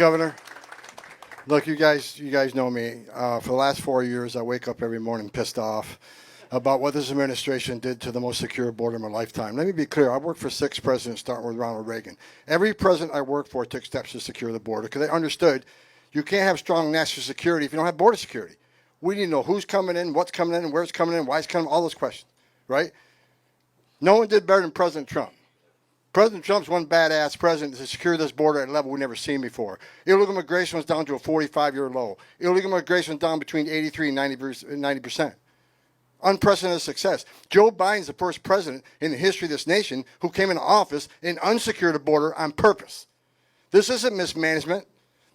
Governor. Look, you guys know me. For the last 4 years, I wake up every morning pissed off about what this administration did to the most secure border in my lifetime. Let me be clear. I worked for 6 presidents, starting with Ronald Reagan. Every president I worked for took steps to secure the border because they understood you can't have strong national security if you don't have border security. We need to know who's coming in, what's coming in, where it's coming in, why it's coming in, all those questions, right? No one did better than President Trump. President Trump's one badass president to secure this border at a level we've never seen before. Illegal immigration was down to a 45-year low. Illegal immigration was down between 83 and 90%. Unprecedented success. Joe Biden's the first president in the history of this nation who came into office and unsecured the border on purpose. This isn't mismanagement.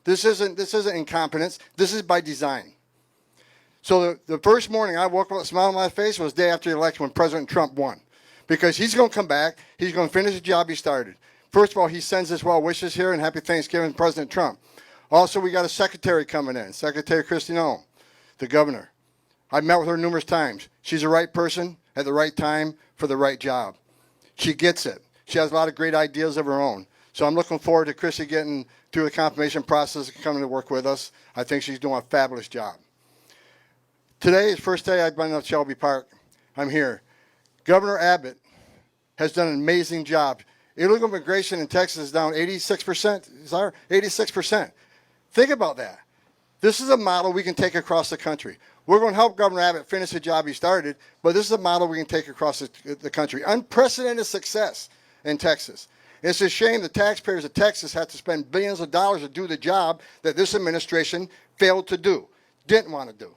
This isn't incompetence. This is by design. So the first morning I woke up with a smile on my face was the day after the election when President Trump won. Because he's going to come back. He's going to finish the job he started. First of all, he sends his well wishes here and happy Thanksgiving to President Trump. Also, we got a secretary coming in, Secretary Kristi Noem, the governor. I've met with her numerous times. She's the right person at the right time for the right job. She gets it. She has a lot of great ideas of her own. So I'm looking forward to Kristi getting through the confirmation process and coming to work with us. I think she's doing a fabulous job. Today is the first day I've been at Shelby Park. I'm here. Governor Abbott has done an amazing job. Illegal immigration in Texas is down 86%. 86%. Think about that. This is a model we can take across the country. We're going to help Governor Abbott finish the job he started, but this is a model we can take across the country. Unprecedented success in Texas. It's a shame the taxpayers of Texas had to spend billions of dollars to do the job that this administration failed to do, didn't want to do.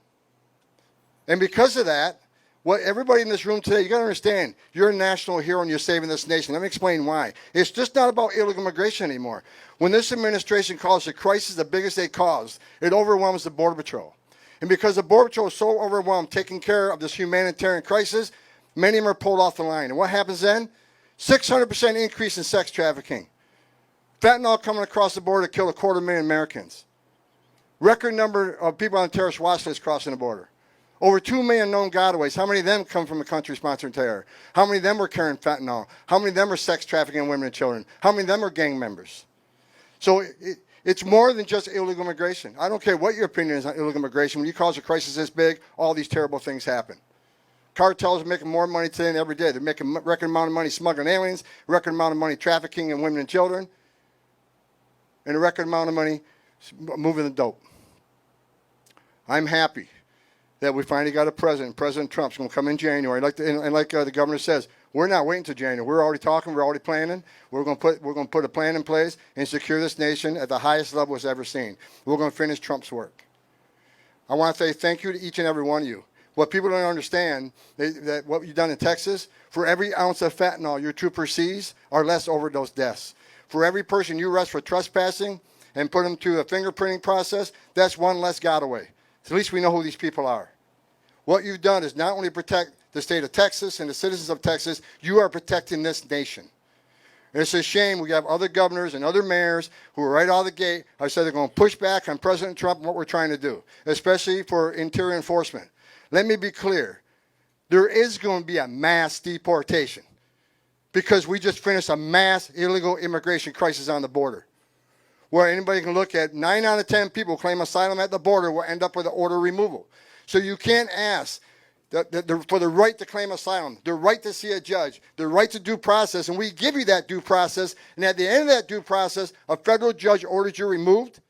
And because of that, what everybody in this room today, you got to understand, you're a national hero and you're saving this nation. Let me explain why. It's just not about illegal immigration anymore. When this administration calls the crisis the biggest they caused, it overwhelms the Border Patrol. And because the Border Patrol is so overwhelmed taking care of this humanitarian crisis, many of them are pulled off the line. And what happens then? 600% increase in sex trafficking. Fentanyl coming across the border to kill 250,000 Americans. Record number of people on the terrorist watch list crossing the border. Over 2 million known gotaways. How many of them come from a country sponsoring terror? How many of them were carrying fentanyl? How many of them are sex trafficking women and children? How many of them are gang members? So it's more than just illegal immigration. I don't care what your opinion is on illegal immigration. When you cause a crisis this big, all these terrible things happen. Cartels are making more money today than every day. They're making a record amount of money smuggling aliens, record amount of money trafficking in women and children, and a record amount of money moving the dope. I'm happy that we finally got a president. President Trump's going to come in January. Like the governor says, we're not waiting until January. We're already talking. We're already planning. We're going to put a plan in place and secure this nation at the highest level it's ever seen. We're going to finish Trump's work. I want to say thank you to each and every one of you. What people don't understand, that what you've done in Texas, for every ounce of fentanyl your trooper sees are less overdose deaths. For every person you arrest for trespassing and put them through a fingerprinting process, that's one less gotaway. So at least we know who these people are. What you've done is not only protect the state of Texas and the citizens of Texas, you are protecting this nation. And it's a shame we have other governors and other mayors who are right out of the gate. I said they're going to push back on President Trump and what we're trying to do, especially for interior enforcement. Let me be clear. There is going to be a mass deportation because we just finished a mass illegal immigration crisis on the border, where anybody can look at 9 out of 10 people who claim asylum at the border will end up with an order removal. So you can't ask for the right to claim asylum, the right to see a judge, the right to due process, and we give you that due process, and at the end of that due process, a federal judge orders you removed,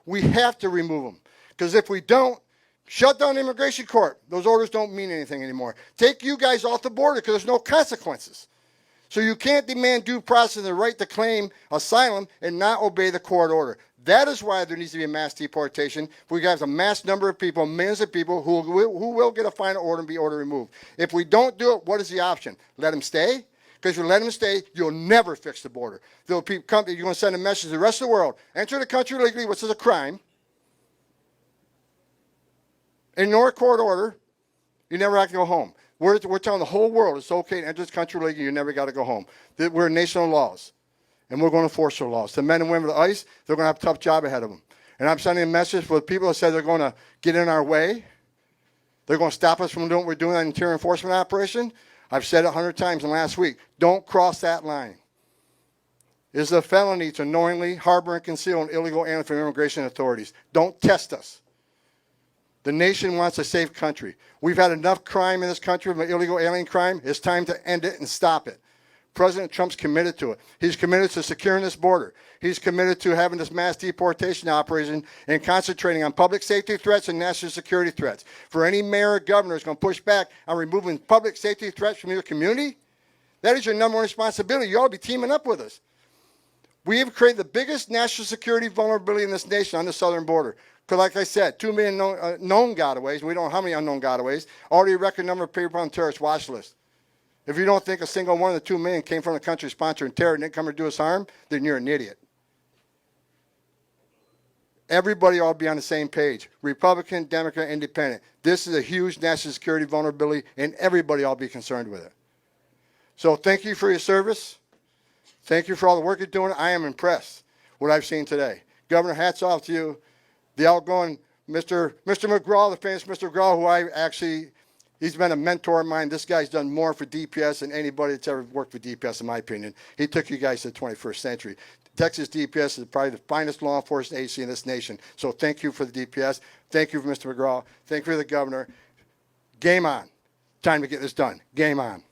we have to remove them. Because if we don't, shut down the immigration court. Those orders don't mean anything anymore. Take you guys off the border because there's no consequences. So you can't demand due process and the right to claim asylum and not obey the court order. That is why there needs to be a mass deportation. We have a mass number of people, millions of people who will get a final order and be order removed. If we don't do it, what is the option? Let them stay? Because if you let them stay, you'll never fix the border. You're going to send a message to the rest of the world. Enter the country legally, which is a crime. Ignore a court order. You never have to go home. We're telling the whole world it's okay to enter this country legally. You never got to go home. We're a nation of laws. And we're going to enforce our laws. The men and women of ICE, they're going to have a tough job ahead of them. And I'm sending a message for the people that say they're going to get in our way. They're going to stop us from doing what we're doing on an interior enforcement operation. I've said it 100 times in the last week. Don't cross that line. It is a felony to knowingly harbor and conceal an illegal alien from immigration authorities. Don't test us. The nation wants a safe country. We've had enough crime in this country, illegal alien crime. It's time to end it and stop it. President Trump's committed to it. He's committed to securing this border. He's committed to having this mass deportation operation and concentrating on public safety threats and national security threats. For any mayor or governor who's going to push back on removing public safety threats from your community, that is your number one responsibility. You ought to be teaming up with us. We have created the biggest national security vulnerability in this nation on the southern border. Because like I said, 2 million known gotaways, and we don't know how many unknown gotaways, already a record number of people on the terrorist watch list. If you don't think a single one of the 2 million came from a country sponsoring terror and didn't come to do us harm, then you're an idiot. Everybody ought to be on the same page. Republican, Democrat, Independent. This is a huge national security vulnerability, and everybody ought to be concerned with it. So thank you for your service. Thank you for all the work you're doing. I am impressed with what I've seen today. Governor, hats off to you. The outgoing Mr. McGraw, the famous Mr. McGraw, who he's been a mentor of mine. This guy's done more for DPS than anybody that's ever worked for DPS, in my opinion. He took you guys to the 21st century. Texas DPS is probably the finest law enforcement agency in this nation. So thank you for the DPS. Thank you for Mr. McGraw. Thank you for the governor. Game on. Time to get this done. Game on.